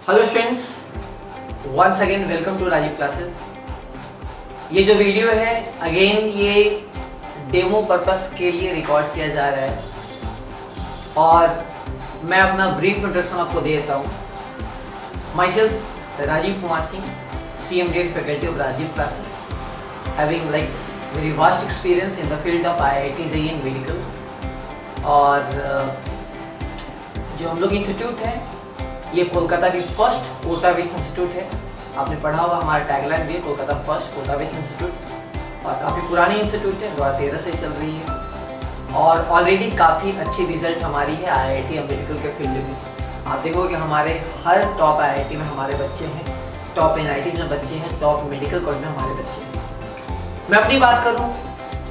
Hello students, once again welcome to Rajeev classes. ये जो video है अगेन ये डेमो पर्पस के लिए रिकॉर्ड किया जा रहा है और मैं अपना ब्रीफ इंट्रोडक्शन आपको दे देता हूँ। Myself Rajeev Kumar Singh, CMD faculty of Rajeev classes, having like very vast experience in the field of IIT JEE and medical. और जो हम लोग इंस्टीट्यूट है ये कोलकाता की फर्स्ट कोटा बेस्ड इंस्टीट्यूट है। आपने पढ़ा होगा, हमारा टैगलाइन भी है Kolkata first Kota based institute और काफ़ी पुरानी इंस्टीट्यूट है, 2013 से चल रही है और ऑलरेडी काफ़ी अच्छी रिजल्ट हमारी है IIT और मेडिकल के फील्ड में। आप देखोगे कि हमारे हर टॉप IIT में हमारे बच्चे हैं, टॉप NITs में बच्चे हैं, टॉप मेडिकल कॉलेज में हमारे बच्चे हैं। मैं अपनी बात करूँ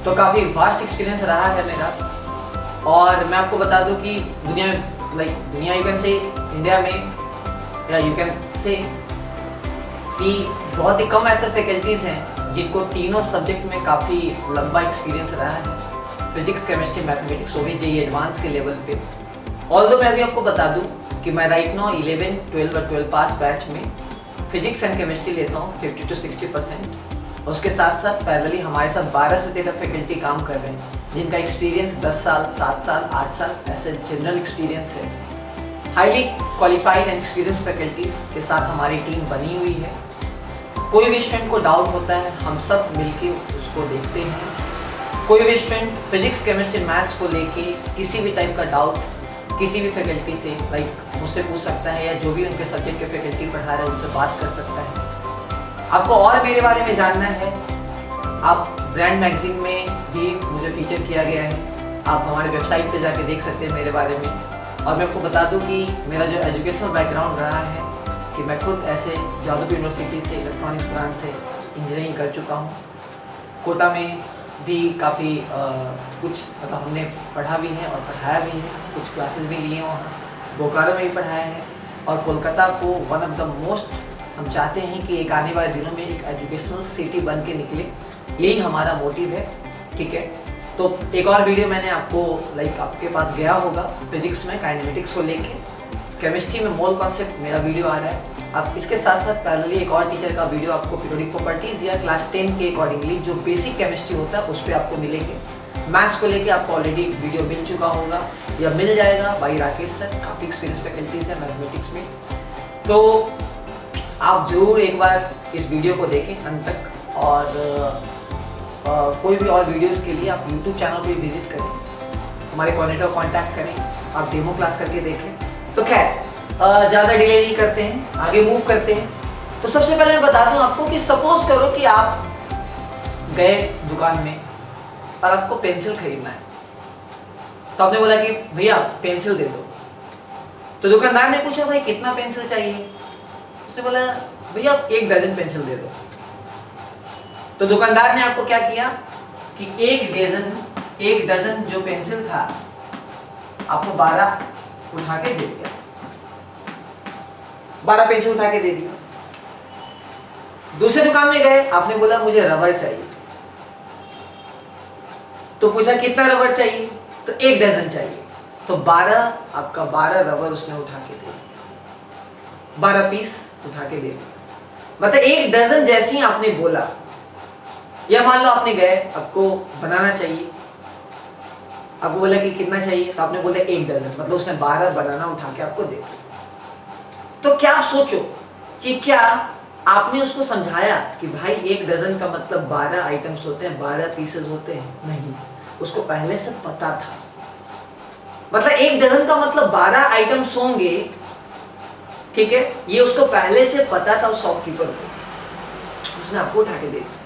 तो काफ़ी वास्ट एक्सपीरियंस रहा है मेरा और मैं आपको बता दूँ कि दुनिया में दुनिया यू कैन से इंडिया में या यू कैन से कि बहुत ही कम ऐसे फैकल्टीज़ हैं जिनको तीनों सब्जेक्ट में काफ़ी लंबा एक्सपीरियंस रहा है, फिजिक्स, केमिस्ट्री, मैथमेटिक्स, वो भी JEE एडवांस के लेवल पे। ऑल्दो मैं अभी आपको बता दूं कि मैं राइट नाउ 11, 12 और 12 पास बैच में फिजिक्स एंड केमिस्ट्री लेता हूँ 50 to 60%। उसके साथ साथ पैरेलली हमारे साथ 12 से 13 फैकल्टी काम कर रहे हैं जिनका एक्सपीरियंस 10 साल, 7 साल, 8 साल ऐसे जनरल एक्सपीरियंस है। Highly qualified and experience faculties के साथ हमारी टीम बनी हुई है। कोई भी स्टूडेंट को डाउट होता है हम सब मिलके उसको देखते हैं। कोई भी स्टूडेंट फिजिक्स, केमिस्ट्री, मैथ्स को लेके किसी भी टाइप का डाउट किसी भी फैकल्टी से मुझसे पूछ सकता है या जो भी उनके सब्जेक्ट के फैकल्टी पढ़ा रहे हैं उनसे बात कर सकता है। आपको और मेरे बारे में जानना है, आप ब्रांड मैगजीन में भी मुझे फीचर किया गया है, आप हमारे वेबसाइट पे जाके देख सकते हैं मेरे बारे में। और मैं आपको बता दूं कि मेरा जो एजुकेशनल बैकग्राउंड रहा है कि मैं खुद ऐसे जादवपुर यूनिवर्सिटी से इलेक्ट्रॉनिक्स ब्रांच से इंजीनियरिंग कर चुका हूँ। कोटा में भी काफ़ी कुछ हमने पढ़ा भी है और पढ़ाया भी है, कुछ क्लासेस भी लिए हैं वहाँ, बोकारो में भी पढ़ाया है और कोलकाता को वन ऑफ द मोस्ट हम चाहते हैं कि एक आने वाले दिनों में एक एजुकेशनल सिटी बन के निकले, यही हमारा मोटिव है। ठीक है, तो एक और वीडियो मैंने आपको आपके पास गया होगा फिजिक्स में काइनेमेटिक्स को लेके, केमिस्ट्री में मोल कॉन्सेप्ट मेरा वीडियो आ रहा है। आप इसके साथ साथ पैरेलली एक और टीचर का वीडियो आपको पीरियोडिक प्रॉपर्टीज या क्लास 10 के अकॉर्डिंगली जो बेसिक केमिस्ट्री होता है उस पर आपको मिलेंगे। मैथ्स को लेके आपको ऑलरेडी वीडियो मिल चुका होगा या मिल जाएगा बाई राकेश सर, काफ़ी एक्सपीरियंस फैकल्टीज है मैथमेटिक्स में। तो आप ज़रूर एक बार इस वीडियो को देखें अंत तक और कोई भी और वीडियोस के लिए आप YouTube चैनल पे विजिट करें, हमारे कोऑर्डिनेटर को कांटेक्ट करें, आप डेमो क्लास करके देखें। तो खैर ज़्यादा डिले नहीं करते हैं, आगे मूव करते हैं। तो सबसे पहले मैं बता दूं आपको कि सपोज करो कि आप गए दुकान में और आपको पेंसिल खरीदना है, तो आपने बोला कि भैया पेंसिल दे दो। तो दुकानदार ने पूछा भाई कितना पेंसिल चाहिए, उसने बोला भैया 1 दर्जन पेंसिल दे दो। तो दुकानदार ने आपको क्या किया कि 1 डजन जो पेंसिल था आपको 12 उठा के दे दिया, 12 पेंसिल उठा के दे दिया। दूसरे दुकान में गए, आपने बोला मुझे रबर चाहिए, तो पूछा कितना रबर चाहिए, तो 1 डजन चाहिए, तो 12 रबर उसने उठा के दे दिया, 12 पीस उठा के दे दिया। मतलब 1 डजन जैसे ही आपने बोला, या मान लो आपने गए आपको बनाना चाहिए, आपको बोला कि कितना चाहिए, तो आपने बोला 1 डजन, मतलब उसने 12 बनाना उठा के आपको दे दिया। तो क्या सोचो कि क्या आपने उसको समझाया कि भाई 1 डजन का मतलब 12 आइटम्स होते हैं, 12 पीसेस होते हैं? नहीं, उसको पहले से पता था। मतलब 1 डजन का मतलब 12 आइटम्स होंगे, ठीक है, ये उसको पहले से पता था उस शॉपकीपर को, उसने आपको उठा के दे दिया।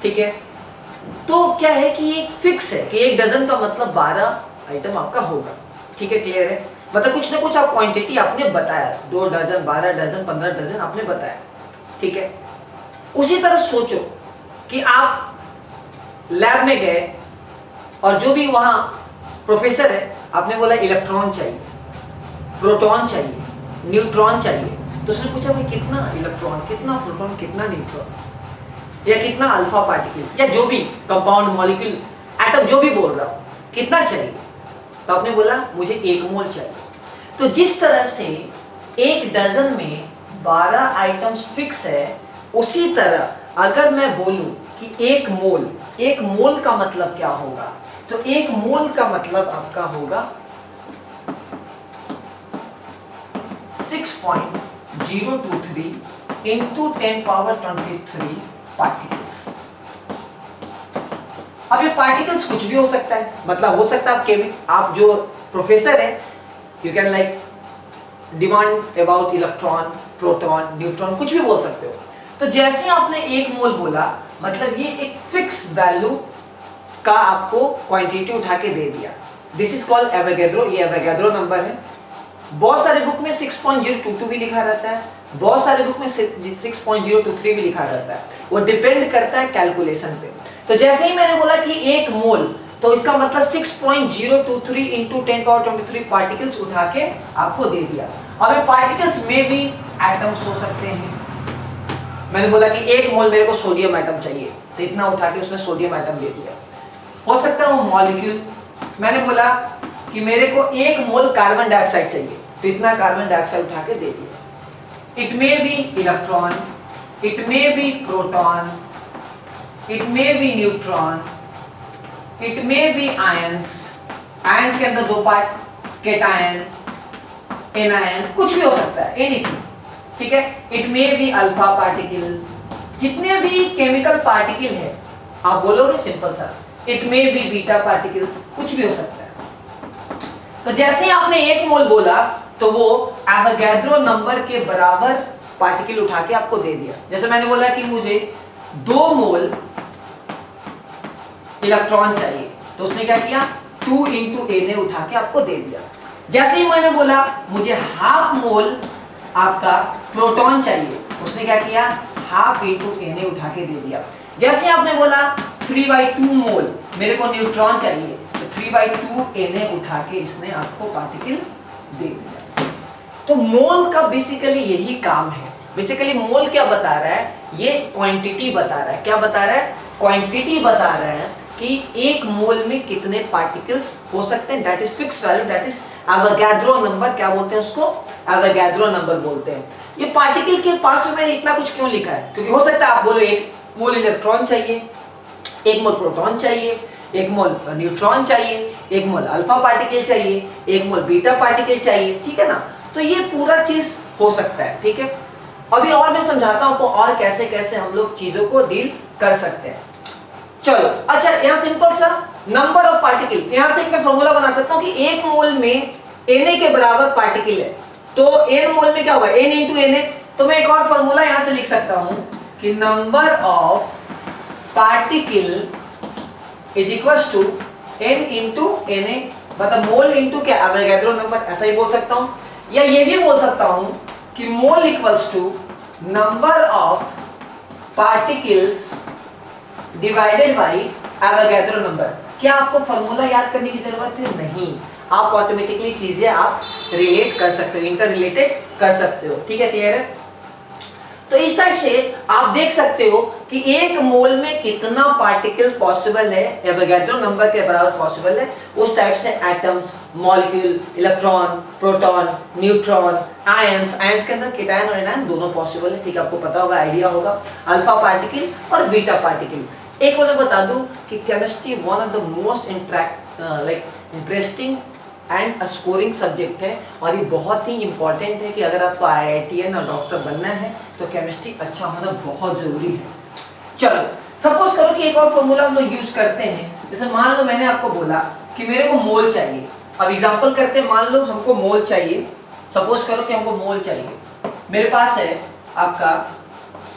ठीक है, तो क्या है कि ये फिक्स है कि 1 डजन का मतलब 12 आइटम आपका होगा। ठीक है, क्लियर है? मतलब कुछ ना कुछ आप क्वांटिटी आपने बताया, 2 डजन, 12 डजन, 15 डजन आपने बताया। ठीक है, उसी तरह सोचो कि आप लैब में गए और जो भी वहां प्रोफेसर है, आपने बोला इलेक्ट्रॉन चाहिए, प्रोटॉन चाहिए, न्यूट्रॉन चाहिए, तो उसने पूछा भाई कितना इलेक्ट्रॉन, कितना प्रोटॉन, कितना न्यूट्रॉन या कितना अल्फा पार्टिकल या जो भी कंपाउंड, मॉलिक्यूल, एटम, जो भी बोल रहा हो, कितना चाहिए? तो आपने बोला मुझे 1 मोल चाहिए। तो जिस तरह से एक डजन में 12 आइटम्स फिक्स है, उसी तरह अगर मैं बोलूं कि एक मोल का मतलब क्या होगा, तो एक मोल का मतलब आपका होगा 6.023 इंटू 10⁻23 पार्टिकल्स। अब ये पार्टिकल्स कुछ भी हो सकता है, मतलब हो सकता है आप जो प्रोफेसर है, you can like demand about electron, proton, neutron, कुछ भी बोल सकते हो। तो जैसे आपने एक मोल बोला, मतलब ये एक फिक्स वैल्यू का आपको क्वांटिटी उठा के दे दिया। दिस इज कॉल्ड एवोगैड्रो, ये एवोगैड्रो नंबर है। बहुत सारे बुक में 6.022 भी लिखा रहता है, बहुत सारे बुक में 6.023 भी लिखा रहता है, वो डिपेंड करता है कैलकुलेशन पे। तो जैसे ही मैंने बोला कि एक मोल, तो इसका मतलब 6.023 इंटू 10⁻23 पार्टिकल्स उठा के आपको दे दिया। अब ये पार्टिकल्स में भी एटम्स हो सकते हैं। मैंने बोला कि एक मोल मेरे को सोडियम एटम चाहिए, तो इतना उठा के उसने सोडियम एटम दे दिया। हो सकता है वो मॉलिक्यूल, मैंने बोला कि मेरे को एक मोल कार्बन डाइऑक्साइड चाहिए, तो इतना कार्बन डाइऑक्साइड उठा के दे दिया। It may be electron, it may be proton, it may be neutron, it may be ions. Ions के अंदर दो पार्ट, केटायन, एनायन, कुछ भी हो सकता है, एनीथिंग, ठीक है। It may be alpha particle, जितने भी केमिकल पार्टिकल है आप बोलोगे सिंपल सा, it may be beta particles, कुछ भी हो सकता है। तो जैसे ही आपने एक मोल बोला, तो वो एवोगैड्रो नंबर के बराबर पार्टिकल उठा के आपको दे दिया। जैसे मैंने बोला कि मुझे 2 मोल इलेक्ट्रॉन चाहिए, तो उसने क्या किया, 2 इंटू ए ने उठा के आपको दे दिया। जैसे ही मैंने बोला मुझे हाफ मोल आपका प्रोटॉन चाहिए, उसने क्या किया, हाफ इंटू ए ने उठा के दे दिया। जैसे आपने बोला 3/2 मोल मेरे को न्यूट्रॉन चाहिए, तो 3/2 ए ने उठा के इसने आपको पार्टिकल दे दिया। तो मोल का बेसिकली यही काम है। बेसिकली मोल क्या बता रहा है, ये क्वांटिटी बता रहा है। क्या बता रहा है, क्वांटिटी बता रहा है कि एक मोल में कितने पार्टिकल्स हो सकते हैं। That is fix value, that is Avogadro number. क्या बोलते हैं उसको, एवोगैड्रो नंबर बोलते हैं। ये पार्टिकल के पास में मैंने इतना कुछ क्यों लिखा है, क्योंकि हो सकता है आप बोलो एक मोल इलेक्ट्रॉन चाहिए, एक मोल प्रोटॉन चाहिए, एक मोल न्यूट्रॉन चाहिए, एक मोल अल्फा पार्टिकल चाहिए, एक मोल बीटा पार्टिकल चाहिए, ठीक है ना। तो ये पूरा चीज हो सकता है, ठीक है। अभी और मैं समझाता हूं आपको और कैसे कैसे हम लोग चीजों को डील कर सकते हैं। चलो, अच्छा यहाँ सिंपल सा नंबर ऑफ पार्टिकल, यहां से एक मैं फॉर्मूला बना सकता हूं कि एक मोल में Na के बराबर पार्टिकल है, तो n मोल में क्या होगा, n इंटू Na। तो मैं एक और फॉर्मूला यहां से लिख सकता हूं कि number of particle is equals to n into Na, मतलब मोल इंटू क्या, एवोगैड्रो नंबर, ऐसा ही बोल सकता हूं। या ये भी बोल सकता हूं कि mole equals to number of particles divided by Avogadro number. क्या आपको फॉर्मूला याद करने की जरूरत है? नहीं, आप ऑटोमेटिकली चीजें आप रिलेट कर सकते हो, इंटर रिलेटेड कर सकते हो, ठीक है, क्लियर है। तो इस टाइप से आप देख सकते हो कि एक मोल में कितना पार्टिकल पॉसिबल है, एवोगैड्रो नंबर के बराबर पॉसिबल है। उस टाइप से atoms, molecule, electron, proton, neutron, ions, ions के अंदर केटायन और एनायन दोनों पॉसिबल है, ठीक है, आपको पता होगा, आइडिया होगा। अल्फा पार्टिकल और बीटा पार्टिकल। एक और बता दूं कि chemistry one of the most interesting and scoring subject है, और ये बहुत ही इंपॉर्टेंट है कि अगर आपको IITN और डॉक्टर बनना है तो केमिस्ट्री अच्छा होना बहुत जरूरी है। चलो, सपोज करो कि एक और फॉर्मूला हम लोग यूज करते हैं। जैसे मान लो मैंने आपको बोला कि मेरे को मोल चाहिए। अब एग्जांपल करते हैं, मान लो हमको मोल चाहिए, सपोज करो कि हमको मोल चाहिए। मेरे पास है आपका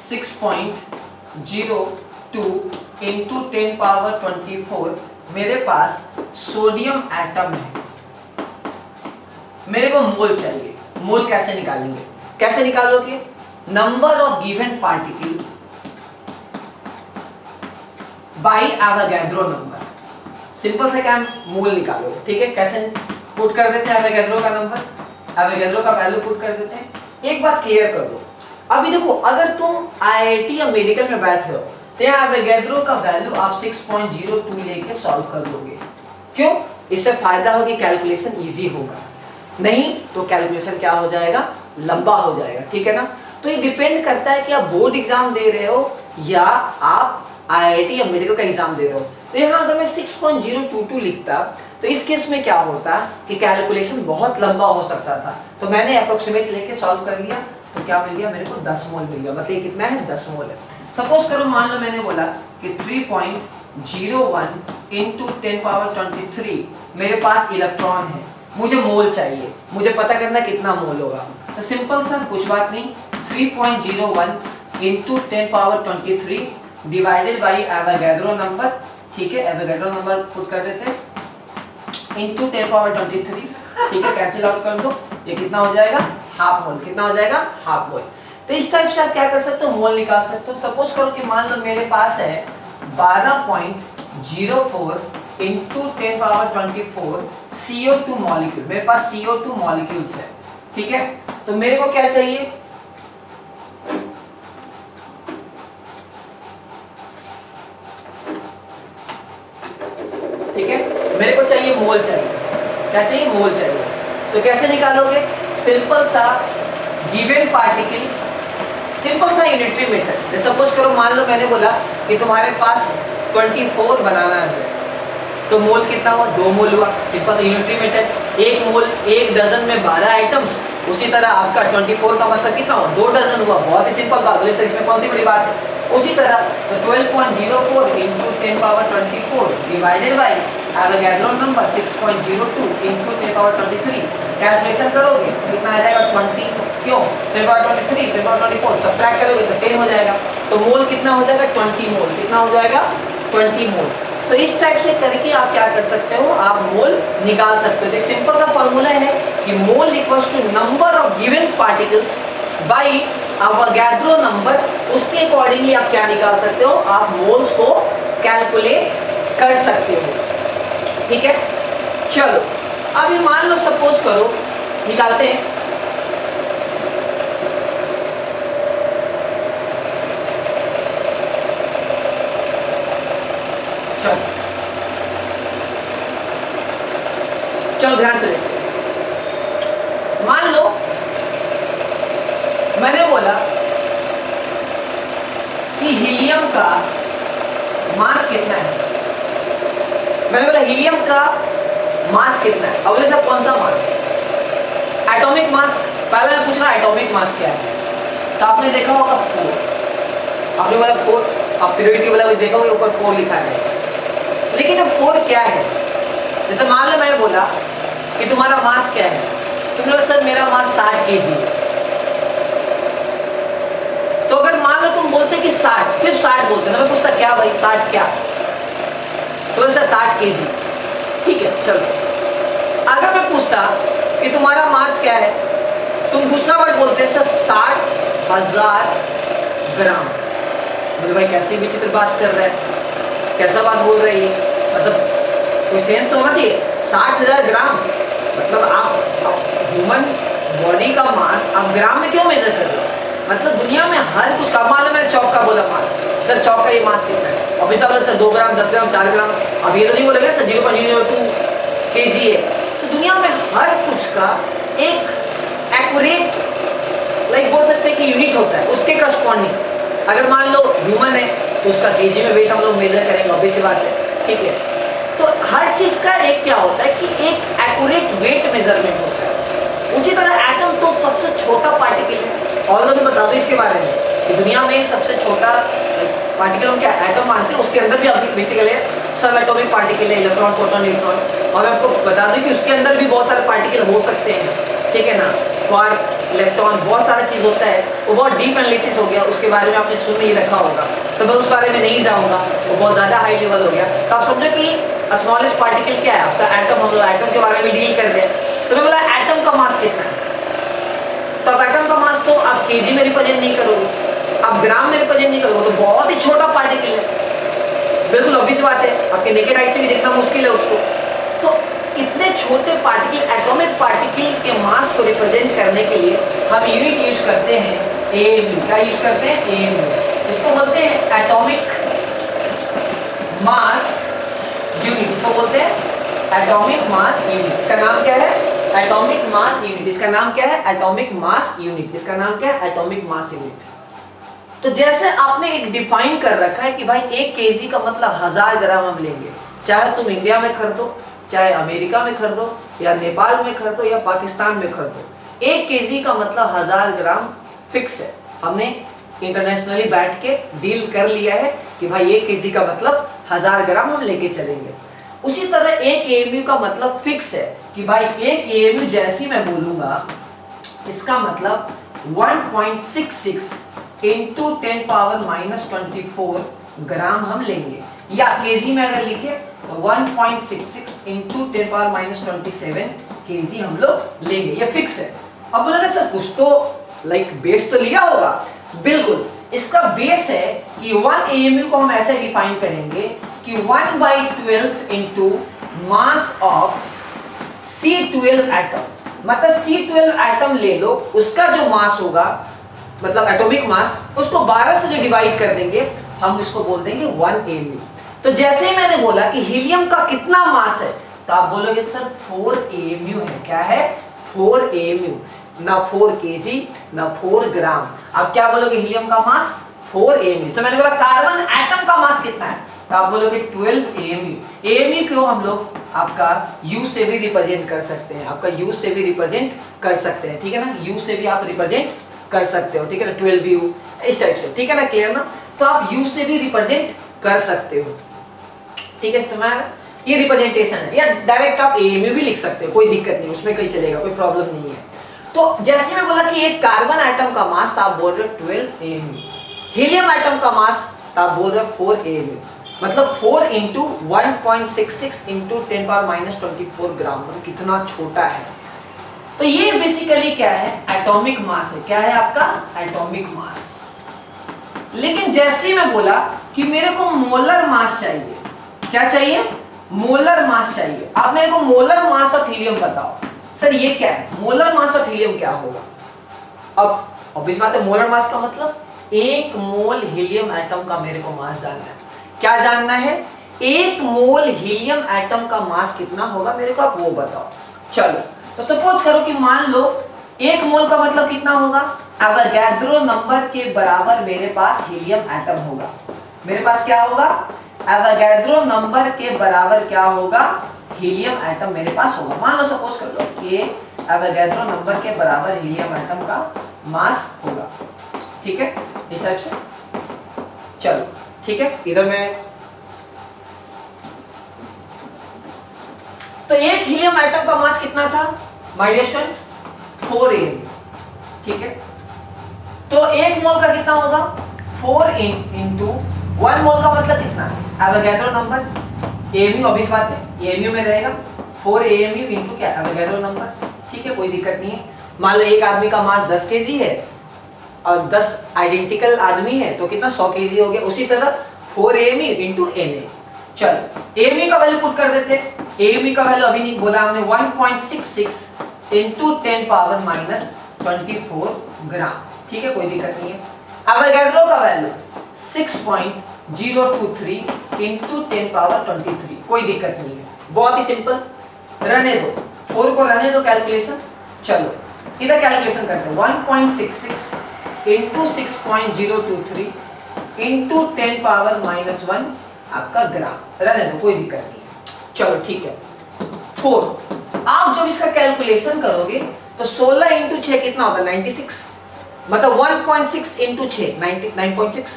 6.02 इंटू 10⁻24 मेरे पास सोडियम एटम है। मेरे को मोल चाहिए। मोल कैसे निकालेंगे, कैसे निकालोगे, number of given particle by Avogadro number. Simple से क्या मोल निकालोगे, ठीक है। कैसे पुट कर देते हैं एवोगैड्रो का नंबर, एवोगैड्रो का वैल्यू पुट कर देते हैं। एक बात क्लियर कर दो, अभी देखो अगर तुम IIT या मेडिकल में बैठ रहे हो तो यहाँ एवोगैड्रो का वैल्यू आप 6.02 लेके सॉल्व कर लोगे। क्यों? इससे फायदा होगा, कैलकुलेशन इजी होगा। नहीं तो कैलकुलेशन क्या हो जाएगा, लंबा हो जाएगा, ठीक है ना। तो ये डिपेंड करता है कि आप बोर्ड एग्जाम दे रहे हो या आप आईआईटी या मेडिकल का एग्जाम दे रहे हो। तो यहाँ अगर मैं 6.022 लिखता तो इस केस में क्या होता कि कैलकुलेशन बहुत लंबा हो सकता था। तो मैंने अप्रोक्सीमेट लेके सॉल्व कर लिया, तो क्या मिल गया मेरे को 10 मोल मिल गया। मतलब ये कितना है, 10 मोल है। सपोज करो मान लो मैंने बोला कि 3.01 इंटू 10⁻23 मेरे पास इलेक्ट्रॉन है, मुझे मोल चाहिए, मुझे पता करना कितना मोल होगा। तो सिंपल सा, कुछ बात नहीं, 3.01 into 10⁻23 divided by Avogadro number, ठीक है, एवोगैड्रो नंबर पुट कर देते हैं, इंटू 10⁻23, ठीक है, कैंसिल आउट कर दो, ये कितना हो जाएगा, हाफ मोल। कितना हो जाएगा, हाफ मोल। तो इस टाइप से आप क्या कर सकते हो, मोल निकाल सकते हो। सपोज करो कि मान लो मेरे पास है 12.04 इंटू 10⁻24 CO2 मॉलिक्यूल, मेरे पास CO2 मॉलिक्यूल्स है, ठीक है। तो मेरे को क्या चाहिए, ठीक है, मेरे को चाहिए मोल चाहिए, क्या चाहिए, मोल चाहिए। तो कैसे निकालोगे, सिंपल सा गिवन पार्टिकल, सिंपल सा यूनिटरी मेथड। सपोज करो मान लो मैंने बोला कि तुम्हारे पास 24 बनानास है, तो मोल कितना हुआ, 2 मोल हुआ। सिंपल सा यूनिटरी मेथड, 1 मोल 1 डजन में 12 आइटम्स, उसी तरह आपका 24 का मतलब कितना हुआ, 2 डजन हुआ। बहुत ही सिंपल बात, बोले सर इसमें कौन सी बड़ी बात है। उसी तरह तो 12.04 into 10⁻24 divided by Avogadro number 6.02 into 10⁻23, calculation करोगे कितना आ जाएगा, 20, क्यों 10⁻23 10⁻24 सब्ट्रैक्ट करोगे तो 10 हो जाएगा। तो मोल कितना हो जाएगा, 20 मोल। कितना हो जाएगा, 20 मोल। तो इस टाइप से करके आप क्या कर सकते हो, आप मोल निकाल सकते हो। तो एक सिंपल सा फॉर्मूला है कि mole equals to number of given particles by Avogadro number, उसके अकॉर्डिंगली आप क्या निकाल सकते हो, आप मोल्स को कैलकुलेट कर सकते हो, ठीक है। चलो अभी मान लो सपोज करो, निकालते हैं, चलो ध्यान से देखो। मान लो मैंने बोला कि हीलियम का मास कितना है, मैंने बोला हीलियम का मास कितना है। अब सब कौन सा मास, एटॉमिक मास। पहले मैं पूछ रहा एटॉमिक मास क्या है, तो आपने देखा होगा 4, आपने बोला 4, आप पीरियोडिक वाला देखा होगा ऊपर 4 लिखा है, लेकिन अब 4 क्या है। जैसे मान लो मैंने बोला कि तुम्हारा मास क्या है, तुमने बोला सर मेरा मास 60 केजी है। तो अगर मान लो तुम बोलते कि 60, सिर्फ 60 बोलते ना, मैं पूछता क्या भाई 60 क्या, तो सर 60 केजी, ठीक है चलो। अगर मैं पूछता कि तुम्हारा मास क्या है, तुम दूसरा वर्ड बोलते सर 60,000 ग्राम। बोले भाई कैसी विचित्र बात कर रहा है, कैसा बात बोल रही है, मतलब कोई सेंस तो होना चाहिए। 60,000 ग्राम मतलब आप ह्यूमन बॉडी का मास आप ग्राम में क्यों मेजर कर रहे हो, मतलब दुनिया में हर कुछ का। मान लो मैंने चौक का बोला मास, सर चौक का ये मास कितना है, अभी चलो सर 2 ग्राम 10 ग्राम 4 ग्राम, अब ये तो नहीं बोलेगा सर 0.002 केजी है। तो दुनिया में हर कुछ का एक एक्यूरेट लाइक बोल सकते हैं कि यूनिट होता है, उसके करस्पॉन्डिंग। अगर मान लो ह्यूमन है तो उसका केजी में वेट हम लोग मेजर करेंगे, ऑब्वियस सी बात है, ठीक है। तो हर चीज का एक क्या होता है कि एक एक्यूरेट वेट मेजरमेंट होता है। उसी तरह एटम तो सबसे छोटा पार्टिकल है। और मैं बता दूं इसके बारे में कि दुनिया में सबसे छोटा पार्टिकल हम क्या एटम मानते हैं, उसके अंदर भी अभी बेसिकली सब एटॉमिक पार्टिकल है, इलेक्ट्रॉन प्रोटॉन न्यूट्रॉन। और मैं आपको बता दूं कि उसके अंदर भी बहुत सारे पार्टिकल हो सकते हैं, ठीक है ना, क्वार्क इलेक्ट्रॉन बहुत सारा चीज होता है। वो बहुत डीप एनालिसिस हो गया, उसके बारे में आपने सुन नहीं रखा होगा, तो मैं उस बारे में नहीं जाऊंगा, वो बहुत ज़्यादा हाई लेवल हो गया। तो आप समझो कि स्मॉलेस्ट पार्टिकल क्या है आपका एटम, हम लोग एटम के बारे में डील कर रहे हैं। तो मैं बोला एटम का मास कितना है, तो अब एटम का मास तो आप केजी में रिप्रेजेंट नहीं करोगे, आप ग्राम में रिप्रेजेंट नहीं करोगे, तो बहुत ही छोटा पार्टिकल है, बिल्कुल ऑब्वियस बात है, आपके नेकेड आई से भी देखना मुश्किल है उसको। तो इतने छोटे पार्टिकल एटॉमिक पार्टिकल के मास को रिप्रेजेंट करने के लिए हम यूनिट यूज करते हैं AMU। क्या यूज करते हैं, AMU। इसको बोलते हैं एटॉमिक मास यूनिट, इसको बोलते हैं एटॉमिक मास यूनिट। इसका नाम क्या है, एटॉमिक मास यूनिट, इसका नाम क्या है? Atomic mass unit. इसका नाम क्या है? Atomic mass unit. तो जैसे आपने एक डिफाइन कर रखा है कि भाई 1 केजी का मतलब 1000 ग्राम हम लेंगे, चाहे तुम इंडिया में खरीदो, चाहे अमेरिका में खरीदो, या नेपाल में खरीदो, या पाकिस्तान में खरीदो, 1 केजी का मतलब 1000 ग्राम फिक्स है। हमने इंटरनेशनली बैठ के डील कर लिया है कि भाई 1 केजी का मतलब 1000 ग्राम हम लेके चलेंगे। उसी तरह 1 एएमयू का मतलब फिक्स है कि भाई 1 एएमयू जैसी मैं बोलूंगा, इसका मतलब 1.66 इंटू 10 पावर -24 ग्राम हम लेंगे, या केजी में अगर लिखे तो 1.66 इंटू 10 पावर -27 केजी हम लोग लेंगे, ये फिक्स है। अब बोला सर कुछ तो बेस तो लिया होगा। बिल्कुल, इसका बेस है कि 1 एएमयू को हम ऐसे डिफाइन करेंगे कि 1/12 into mass of C12 atom, मतलब C12 एटम ले लो, उसका जो मास होगा मतलब एटॉमिक मास, उसको 12 से जो डिवाइड कर देंगे हम इसको बोल देंगे 1 एएमयू। तो जैसे ही मैंने बोला कि हीलियम का कितना मास है, तो आप बोलोगे सर 4 एएमयू है। क्या है? 4 एएमयू, ना 4 केजी ना 4 ग्राम। आप क्या बोलोगे? हीलियम का मास 4 एएमयू। तो मैंने बोला कार्बन एटम का मास कितना है, तो आप बोलोगे 12 एएमयू। एएमयू को हम लोग आपका यू से भी रिप्रेजेंट कर सकते हैं, आपका यू से भी रिप्रेजेंट कर सकते हैं, ठीक है ना? यू से भी आप रिप्रेजेंट कर सकते हो, ठीक है ना? 12 यू इस टाइप से, ठीक है ना? क्लियर ना? तो आप यू से भी रिप्रेजेंट कर सकते हो, ठीक है? इस्तेमाल ये रिप्रेजेंटेशन है, या डायरेक्ट आप एएमयू भी लिख सकते हो, कोई दिक्कत नहीं, उसमें कहीं चलेगा, कोई प्रॉब्लम नहीं है। तो जैसे मैं बोला कि एक कार्बन एटम का मास, तो आप बोल रहे हो 12 एएमयू। हीलियम एटम का मास, तो आप बोल रहे हो 4 एएमयू, मतलब 4 इंटू 1.66 इंटू 10 पावर -24 ग्राम, मतलब कितना छोटा है। तो ये बेसिकली क्या है? एटॉमिक मास है। क्या है आपका? Atomic mass. लेकिन जैसे मैं बोला कि मेरे को मोलर मास चाहिए, क्या चाहिए? मोलर मास चाहिए। आप मेरे को मोलर मास ऑफ हीलियम बताओ। सर ये क्या है? मोलर मास ऑफ हीलियम क्या होगा? अब ऑब्वियस बात है, मोलर मास का मतलब 1 मोल हीलियम एटम का मेरे को मास जानना है। क्या जानना है? 1 मोल हीलियम एटम का मास कितना होगा मेरे को, आप वो बताओ। चलो, तो सपोज करो कि मान लो 1 मोल का मतलब कितना होगा? एवोगैड्रो नंबर के बराबर मेरे पास हीलियम एटम होगा। मेरे पास क्या होगा? एवोगैड्रो नंबर के बराबर क्या होगा? हीलियम एटम मेरे पास होगा। मान लो सपोज कर लो कि एवोगैड्रो नंबर के बराबर हीलियम एटम का मास होगा, ठीक है? इस टाइप से। चलो ठीक है, इधर मैं तो एक हीलियम एटम का मास कितना था माय डियर स्टूडेंट्स? 4 एएमयू, ठीक है? तो 1 मोल का कितना होगा? 4 इंटू 1 मोल का मतलब कितना? एवोगैड्रो नंबर, एएमयू ऑब्वियस बात है एएमयू में रहेगा, 4 एएमयू इंटू क्या? एवोगैड्रो नंबर, ठीक है? कोई दिक्कत नहीं है। मान लो एक आदमी का मास 10 केजी है और 10 आइडेंटिकल आदमी है, तो कितना? 100 केजी हो गया। उसी तरह 4 एएमयू इंटू Na। चलो एएमयू का वैल्यू पुट कर देते हैं। एएमयू का वैल्यू अभी नहीं बोला हमने, 1.66 इंटू 10 पावर -24 ग्राम, ठीक है? कोई दिक्कत नहीं है। एवोगैड्रो का वैल्यू 6.023 इंटू 10 पावर 23, कोई दिक्कत नहीं है, बहुत ही सिंपल। रहने दो, 4 को रहने दो कैलकुलेशन। चलो इधर कैलकुलेशन करते हैं। 1.66 इंटू 6.023 इंटू 10 पावर -1 आपका ग्राम, रहने दो, कोई दिक्कत नहीं है। चलो ठीक है। 4 आप जब इसका कैलकुलेशन करोगे तो 16 इंटू 6 कितना होता है? 96, मतलब 1.6 इंटू 6 9.6,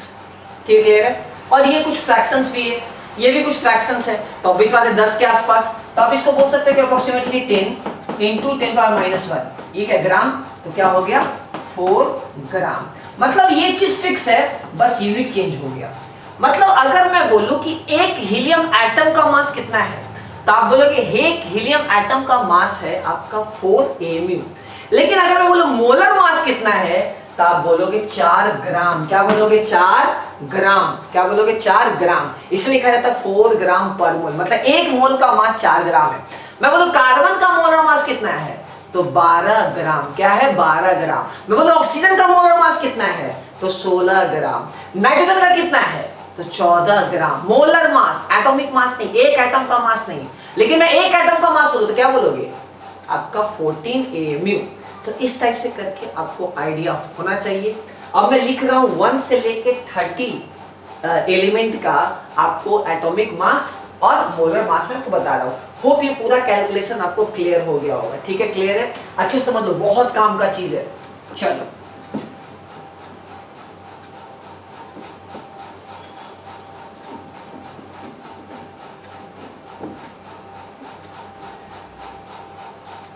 क्लियर है? और ये कुछ फ्रैक्शंस भी है, ये भी कुछ फ्रैक्शंस है, तो ऑब्वियस बात है 10 के आसपास, तो आप इसको बोल सकते हैं कि अप्रोक्सीमेटली 10 इंटू 10 पावर -1, ये क्या ग्राम? तो क्या हो गया? 4 ग्राम। मतलब ये चीज फिक्स है, बस यूनिट चेंज हो गया। मतलब अगर मैं बोलूं कि एक हीलियम एटम का मास कितना है, तो आप बोलोगे एक हीलियम एटम का मास है आपका 4 एएमयू। लेकिन अगर मैं बोलूं मोलर मास कितना है, तो आप बोलोगे 4 ग्राम। क्या बोलोगे? 4 ग्राम। क्या बोलोगे? 4 ग्राम। इसलिए लिखा जाता है 4 ग्राम पर मोल, मतलब 1 मोल का मास 4 ग्राम है। मैं बोलूं कार्बन का मोलर मास कितना है, तो 12 ग्राम। क्या है? 12 ग्राम। मैं बोलूं ऑक्सीजन का मोलर मास कितना है, तो 16 ग्राम। नाइट्रोजन का कितना है, तो 14 ग्राम। मोलर मास, एटॉमिक मास नहीं, एक एटम का मास नहीं। लेकिन मैं एक एटम का मास बोलूं तो क्या बोलोगे? आपका 14 AMU। तो इस टाइप से करके आपको आइडिया होना चाहिए। अब मैं लिख रहा हूँ 1 से लेके 30 एलिमेंट का आपको एटॉमिक मास और मोलर मास में आपको बता रहा हूँ। होप ये पूरा कैलकुलेशन आपको क्लियर हो गया होगा। ठीक है, क्लियर है, अच्छे से समझ लो, बहुत काम का चीज है। चलो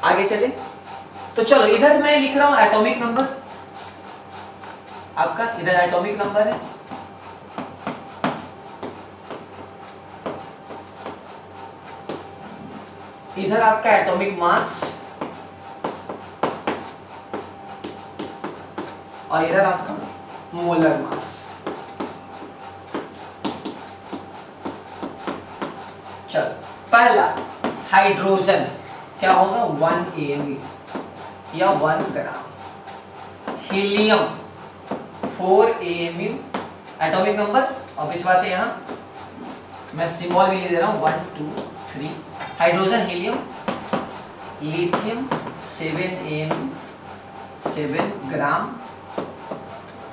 आगे चले। तो चलो इधर मैं लिख रहा हूं एटॉमिक नंबर, आपका इधर एटॉमिक नंबर है, इधर आपका एटॉमिक मास और इधर आपका मोलर मास। चलो पहला हाइड्रोजन क्या होगा 1 AMU या 1 ग्राम। हीलियम 4 AMU एटॉमिक नंबर, और इस बात है यहाँ मैं सिंबल भी दे रहा हूँ 1 2 3। Hydrogen helium. लिथियम 7 AMU 7 ग्राम,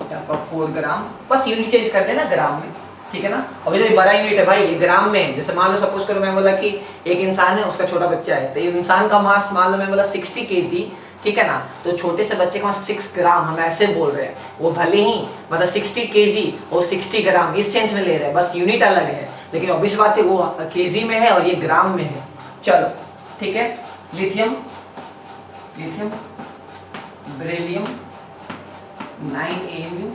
यहाँ पर 4 ग्राम, बस यूनिट चेंज कर देना ग्राम में, ठीक है ना। अब ये बड़ा यूनिट है भाई, ये ग्राम में। जैसे मान लो सपोज करो मैं बोला कि एक इंसान है, उसका छोटा बच्चा है, तो ये इंसान का मास मान लो मैं बोला 60 kg, ठीक है ना। तो छोटे से बच्चे का मास 6 ग्राम, हम ऐसे बोल रहे हैं। वो भले ही मतलब 60 kg और 60 ग्राम इस सेंस में ले रहे हैं, बस यूनिट अलग है, लेकिन ऑब्वियस बात है वो kg में है और ये ग्राम में है। चलो ठीक है। Lithium, lithium, beryllium 9 AMU,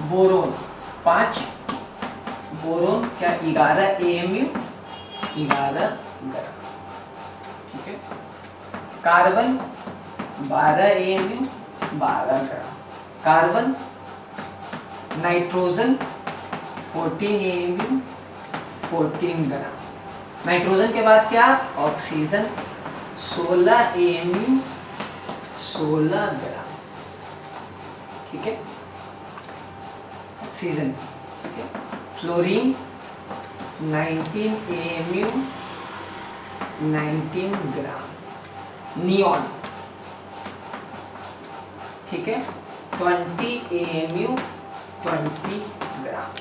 boron 5, boron क्या 11 AMU 11 ग्राम, ठीक है। कार्बन 12 AMU 12 ग्राम, कार्बन। नाइट्रोजन 14 AMU 14 ग्राम। नाइट्रोजन के बाद क्या ऑक्सीजन 16 AMU 16 ग्राम, ठीक है, ऑक्सीजन, ठीक है। फ्लोरीन 19 AMU 19 ग्राम। नियॉन, ठीक है, 20 AMU 20 ग्राम।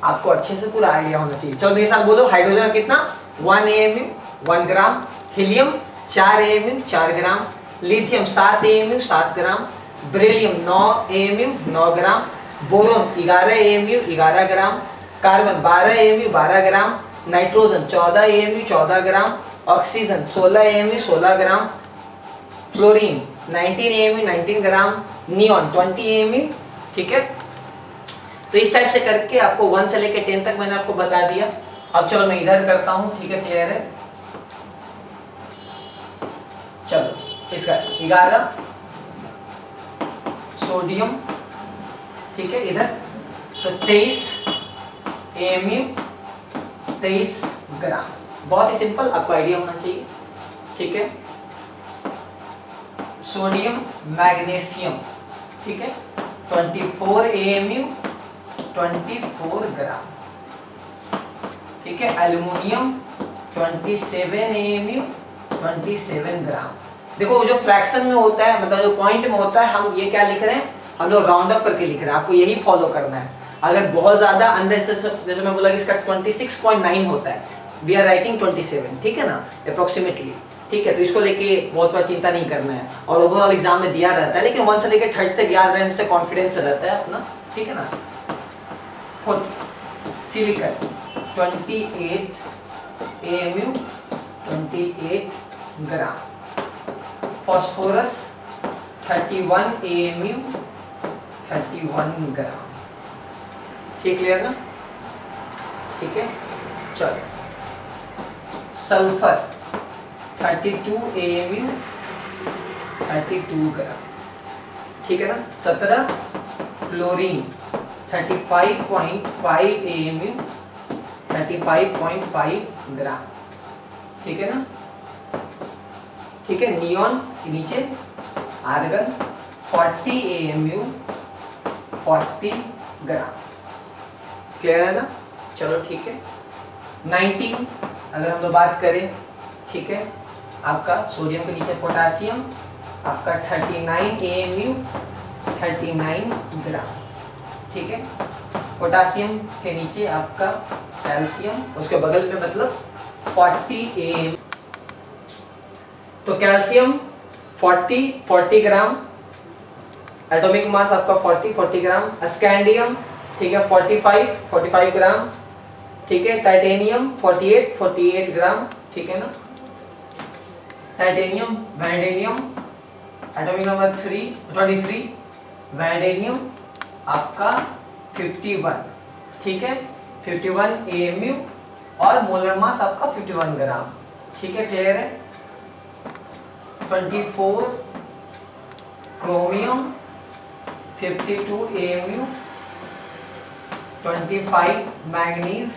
आपको अच्छे से पूरा आइडिया होना चाहिए। चलो मेरे साथ बोलो, हाइड्रोजन कितना 1 AMU 1 ग्राम, हीलियम 4 AMU 4 ग्राम, लिथियम 7 AMU 7 ग्राम, बेरिलियम 9 AMU 9 ग्राम, बोरोन 11 AMU 11 ग्राम, कार्बन 12 AMU 12 ग्राम, नाइट्रोजन 14 AMU 14 ग्राम, ऑक्सीजन 16 AMU 16 ग्राम, फ्लोरीन 19 AMU 19 ग्राम, नियॉन 20 AMU, ठीक है। तो इस टाइप से करके आपको 1 से लेकर 10 तक मैंने आपको बता दिया। अब चलो मैं इधर करता हूं, ठीक है, क्लियर है। चलो इसका 11 सोडियम, ठीक है, इधर तो 23 AMU 23 ग्राम। बहुत ही सिंपल, आपको आइडिया होना चाहिए, ठीक है। सोडियम मैग्नीशियम, ठीक है, 24 AMU 24 ग्राम, ठीक है। एल्युमिनियम 27 AMU 27 ग्राम। देखो जो फ्रैक्शन में होता है, मतलब जो पॉइंट में होता है, हम ये क्या लिख रहे हैं, हम लोग राउंड अप करके लिख रहे हैं। आपको यही फॉलो करना है। अगर बहुत ज्यादा अंदर से, जैसे मैं बोला कि इसका 26.9 होता है, वी आर राइटिंग 27, ठीक है ना, अप्रोक्सीमेटली, ठीक है। तो इसको लेके बहुत बड़ा चिंता नहीं करना है, और ओवरऑल एग्जाम में दिया रहता है, लेकिन 1 से लेकर 30 तक याद रहने से कॉन्फिडेंस रहता है अपना, ठीक है ना। सिलिकन 28 AMU 28 ग्राम, फास्फोरस 31 AMU 31 ग्राम, ठीक क्लियर ना, ठीक है। चलो सल्फर 32 AMU 32 ग्राम, ठीक है ना। 17 क्लोरीन 35.5 AMU 35.5 ग्राम, ठीक है ना, ठीक है। नियॉन नीचे, आर्गन 40 AMU 40 ग्राम, क्लियर है ना। चलो ठीक है। 19 अगर हम लोग बात करें ठीक है। आपका सोडियम के नीचे पोटासियम आपका 39 AMU 39 ग्राम, ठीक है। पोटासियम के नीचे आपका कैल्शियम, उसके बगल में मतलब 40 AM। तो कैल्शियम 40 ग्राम, एटॉमिक मास आपका 40 ग्राम। स्कैंडियम ठीक है 45 ग्राम, ठीक है। टाइटेनियम 48 ग्राम, ठीक है ना। टाइटेनियम, वैंडेनियम एटॉमिक नंबर 23, वैंडेनियम आपका 51, ठीक है 51 AMU और मोलर मास आपका 51 ग्राम, ठीक है। क्लियर है। 24 chromium 52 AMU, 25 manganese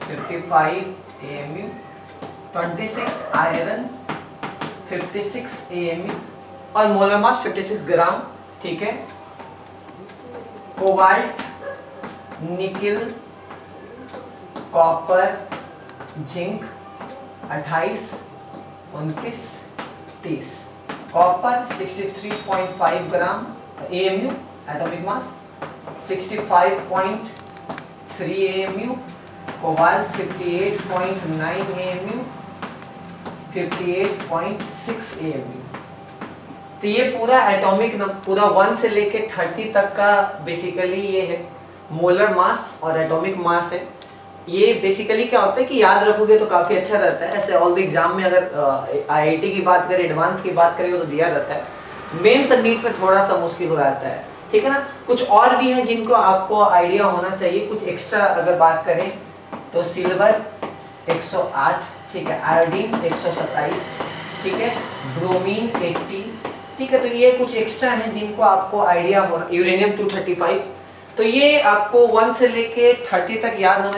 55 AMU, 26 iron 56 AMU और मोलर मास 56 ग्राम, ठीक है। Cobalt, nickel, copper, zinc 28, 29, 30। Copper 63.5 gram AMU atomic mass, 65.3 AMU। Cobalt 58.9 AMU, 58.6 AMU। तो ये पूरा एटॉमिक पूरा 1 से लेके 30 तक का बेसिकली ये है मोलर मास और एटॉमिक मास है। ये बेसिकली क्या होता है कि याद रखोगे तो काफ़ी अच्छा रहता है। ऐसे ऑल द एग्जाम में अगर IIT की बात करें, एडवांस की बात करें तो दिया रहता है। मेंस और नीट में थोड़ा सा मुश्किल हो जाता है, ठीक है ना। कुछ और भी हैं जिनको आपको आइडिया होना चाहिए। कुछ एक्स्ट्रा अगर बात करें तो सिल्वर 108, ठीक है। आयोडीन 127, ठीक है। ब्रोमीन 80, ठीक है। तो ये कुछ एक्स्ट्रा हैं जिनको आपको आइडिया होना। यूरेनियम 235। तो ये आपको 1 से लेके 30 तक याद होना